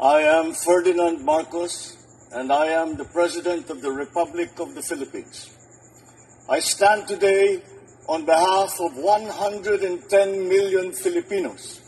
I am Ferdinand Marcos, and I am the President of the Republic of the Philippines. I stand today on behalf of 110 million Filipinos.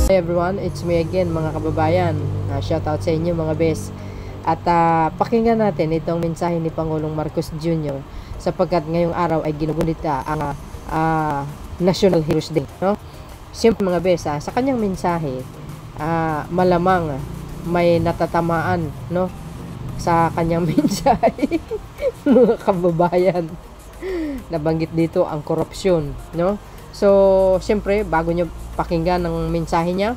Hey everyone, it's me again mga kababayan. Shout out sa inyo mga bes. At pakinggan natin itong mensahe ni Pangulong Marcos Jr. sapagkat ngayong araw ay ginugunita ang National Heroes Day, no? Siyempre mga bes, sa kanyang mensahe, malamang may natatamaan, no? Sa kanyang mensahe mga kababayan. Nabanggit dito ang korupsyon, no? So, siyempre, bago nyo pakinggan ang mensahe niya,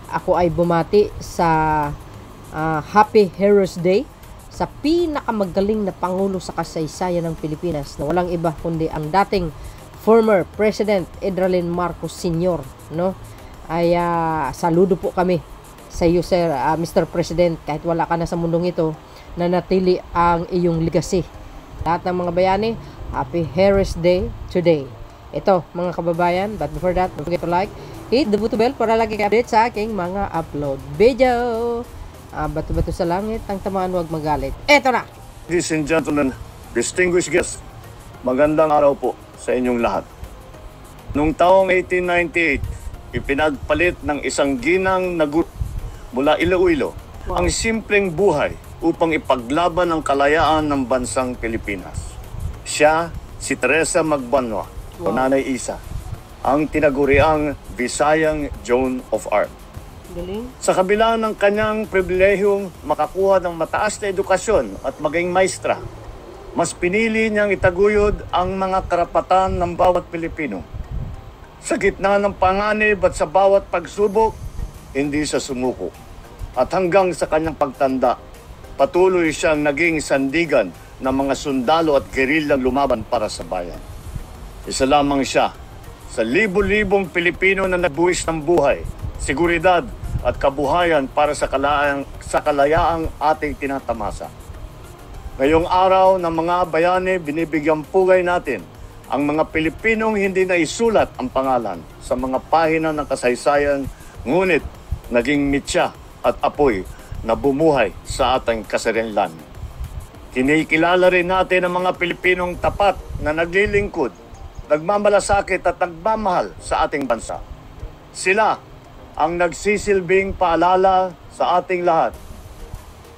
ako ay bumati sa Happy Heroes Day sa pinakamagaling na Pangulo sa kasaysayan ng Pilipinas na walang iba kundi ang dating former President Edralin Marcos Sr. No? Ay saludo po kami sa iyo, Sir, Mr. President, kahit wala ka na sa mundong ito, na natili ang iyong legacy. Lahat ng mga bayani, Happy Heroes Day today. Ito mga kababayan, but before that, don't forget to like, hit the bell para lagi kayo update sa aking mga upload video. Bato-bato sa langit, ang tamaan huwag magalit. Ito na! Ladies and gentlemen, distinguished guests, magandang araw po sa inyong lahat. Noong taong 1898, ipinagpalit ng isang ginang na guro mula Iloilo ang simpleng buhay upang ipaglaban ang kalayaan ng bansang Pilipinas. Siya, si Teresa Magbanwa, o Nanay Isa, ang tinaguriang Visayang Joan of Arc. Galing. Sa kabila ng kanyang pribilehiyong makakuha ng mataas na edukasyon at maging maestra, mas pinili niyang itaguyod ang mga karapatan ng bawat Pilipino. Sa gitna ng panganib at sa bawat pagsubok, hindi siya sumuko. At hanggang sa kanyang pagtanda, patuloy siyang naging sandigan ng mga sundalo at gerilyang lumaban para sa bayan. Isa lamang siya sa libo-libong Pilipino na nagbuwis ng buhay, seguridad at kabuhayan para sa kalayaang ating tinatamasa. Ngayong araw ng mga bayani, binibigyang pugay natin ang mga Pilipinong hindi na isulat ang pangalan sa mga pahina ng kasaysayan, ngunit naging mitya at apoy na bumuhay sa ating kasarinlan. Kinikilala rin natin ang mga Pilipinong tapat na naglilingkod, nagmamalasakit at nagmamahal sa ating bansa. Sila ang nagsisilbing paalala sa ating lahat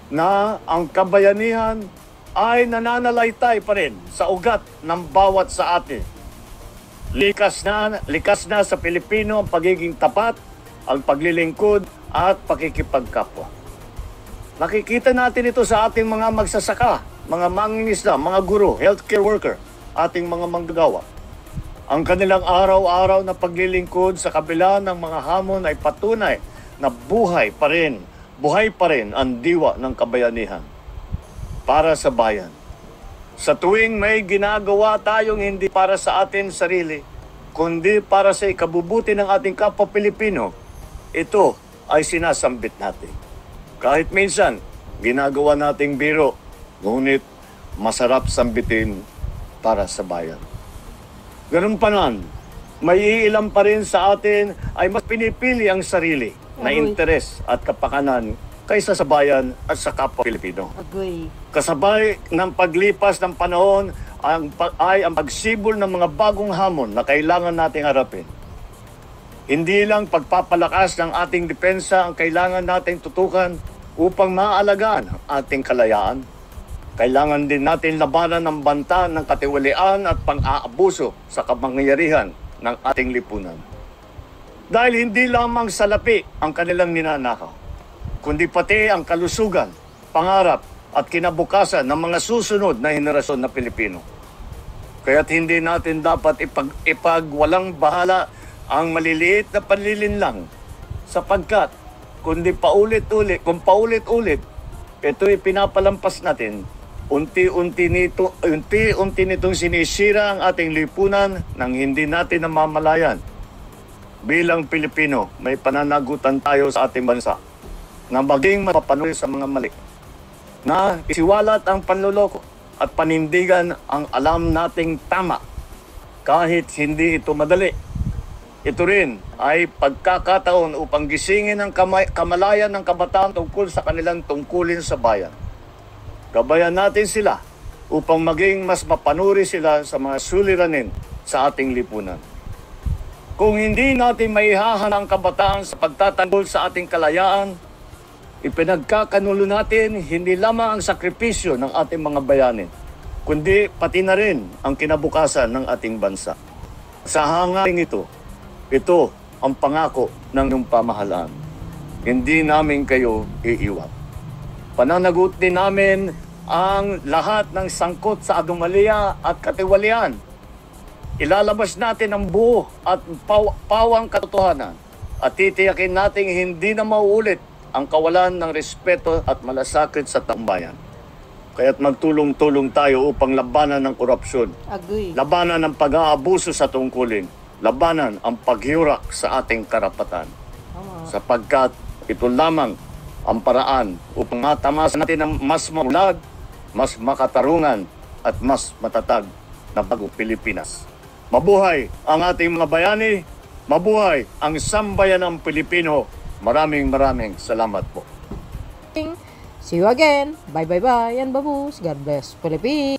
na ang kabayanihan ay nananalaytay pa rin sa ugat ng bawat sa atin. Likas na sa Pilipino ang pagiging tapat, ang paglilingkod at pakikipagkapwa. Nakikita natin ito sa ating mga magsasaka, mga mangingisda, mga guro, healthcare worker, ating mga manggagawa. Ang kanilang araw-araw na paglilingkod sa kabila ng mga hamon ay patunay na buhay pa rin ang diwa ng kabayanihan para sa bayan. Sa tuwing may ginagawa tayong hindi para sa atin sarili, kundi para sa ikabubuti ng ating kapwa Pilipino, ito ay sinasambit natin. Kahit minsan, ginagawa nating biro, ngunit masarap sambitin para sa bayan. Ganun pa man, may iilan pa rin sa atin ay mas pinipili ang sarili na interes at kapakanan kaysa sa bayan at sa kapwa Pilipino. Kasabay ng paglipas ng panahon ay ang pagsibol ng mga bagong hamon na kailangan nating harapin. Hindi lang pagpapalakas ng ating depensa ang kailangan nating tutukan upang maalagaan ang ating kalayaan. Kailangan din natin labanan ng banta ng katiwalian at pang-aabuso sa kapangyarihan ng ating lipunan. Dahil hindi lamang salapi ang kanilang ninanakaw. kundi pati ang kalusugan, pangarap at kinabukasan ng mga susunod na henerasyon na Pilipino. Kaya't hindi natin dapat ipagwalang bahala ang maliliit na panlilinlang sapagkat kung paulit-ulit, ito'y pinapalampas natin, unti-unti nitong sinisira ang ating lipunan nang hindi natin namamalayan. Bilang Pilipino, may pananagutan tayo sa ating bansa na maging mapapanuri sa mga mali, na isiwalat ang panloloko at panindigan ang alam nating tama kahit hindi ito madali. Ito rin ay pagkakataon upang gisingin ang kamalayan ng kabataan tungkol sa kanilang tungkulin sa bayan. Gabayan natin sila upang maging mas mapanuri sila sa mga suliranin sa ating lipunan. Kung hindi natin maihahana ang kabataan sa pagtatanggol sa ating kalayaan, ipinagkakanulo natin hindi lamang ang sakripisyo ng ating mga bayani, kundi pati na rin ang kinabukasan ng ating bansa. Sa hangaring ito ang pangako ng iyong pamahalaan. Hindi namin kayo iiwan. Pananagutin namin ang lahat ng sangkot sa anomalya at katiwalian. Ilalabas natin ang buo at pawang katotohanan at titiyakin natin hindi na mauulit ang kawalan ng respeto at malasakit sa tambayan. Kaya't magtulong-tulong tayo upang labanan ng korupsyon, Agree. labanan ng pag-aabuso sa tungkulin, labanan ang paghiurak sa ating karapatan. Sapagkat ito lamang ang paraan upang matamasan natin ng mas maulad, mas makatarungan at mas matatag na bagong Pilipinas. Mabuhay ang ating mga bayani, mabuhay ang sambayanang Pilipino. Maraming salamat po. See you again. Bye. And babus. God bless Philippines.